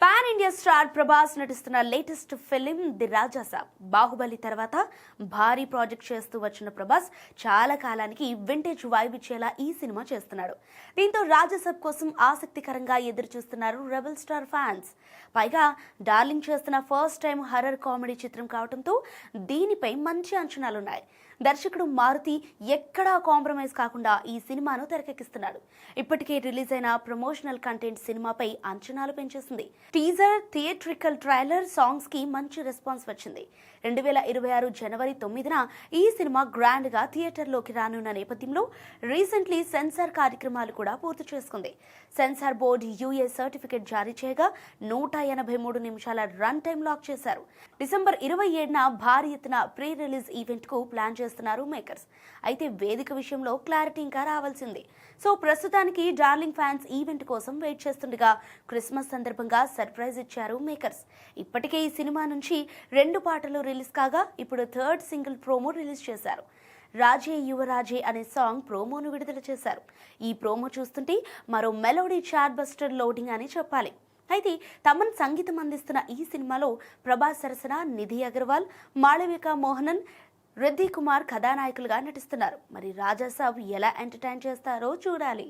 Pan India star Prabhas నటిస్తున్న latest film the Rajasaab. Baahubali తర్వాత భారీ ప్రాజెక్ట్ చేస్తూ వచ్చిన ప్రభాస్ చాలా కాలానికి వింటేజ్ వైబ్ ఇచ్చేలా ఈ సినిమా చేస్తున్నాడు. దీంతో రాజాసాబ్ కోసం ఆసక్తికరంగా ఎదురు చూస్తున్నారు రెబల్ స్టార్ ఫ్యాన్స్. పైగా డార్లింగ్ చేస్తున్న ఫస్ట్ టైం హర్రర్ కామెడీ చిత్రం కావడంతో దీనిపై మంచి అంచనాలున్నాయి. దర్శకుడు మారుతి ఎక్కడా కాంప్రమైజ్ కాకుండా ఈ సినిమాను తెరకెక్కిస్తున్నాడు. ఇప్పటికే రిలీజ్ అయిన ప్రమోషనల్ కంటెంట్ సినిమాపై అంచనాలు పెంచేసింది. టీజర్, థియేట్రికల్ ట్రైలర్, సాంగ్స్ కి మంచి రెస్పాన్స్ వచ్చింది. 2026 జనవరి 9న ఈ సినిమా గ్రాండ్ గా థియేటర్లోకి రానున్న నేపథ్యంలో రీసెంట్లీ సెన్సార్ కార్యక్రమాలు కూడా పూర్తి చేసుకుంది. సెన్సార్ బోర్డు యూఏ సర్టిఫికెట్ జారీ చేయగా 183 నిమిషాల రన్ టైం లాక్ చేశారు. డిసెంబర్ 27న భారీ ఎత్తున ప్రీ రిలీజ్ ఈవెంట్ కు ప్లాన్ చేస్తున్నారు మేకర్స్. అయితే వేదిక విషయంలో క్లారిటీ ఇంకా రావాల్సింది. సో ప్రస్తుతానికి డార్లింగ్ ఫ్యాన్స్ ఈవెంట్ కోసం వెయిట్ చేస్తుండగా క్రిస్మస్ సందర్భంగా సర్ప్రైజ్ ఇచ్చారు మేకర్స్. ఇప్పటికే ఈ సినిమా నుంచి 2 పాటలు రిలీజ్ కాగా ఇప్పుడు థర్డ్ సింగిల్ ప్రోమో రిలీజ్ చేశారు. రాజే యువరాజే అనే సాంగ్ ప్రోమోను విడుదల చేశారు. ఈ ప్రోమో చూస్తుంటే మరో మెలోడీ చాట్ బస్టర్ లోడింగ్ అని చెప్పాలి. అయితే తమన్ సంగీతం అందిస్తున్న ఈ సినిమాలో ప్రభాస్ సరసన నిధి అగర్వాల్, మాళవిక మోహనన్, రిద్ధి కుమార్ కథానాయకులుగా నటిస్తున్నారు. మరి రాజాసాబ్ ఎలా ఎంటర్టైన్ చేస్తారో చూడాలి.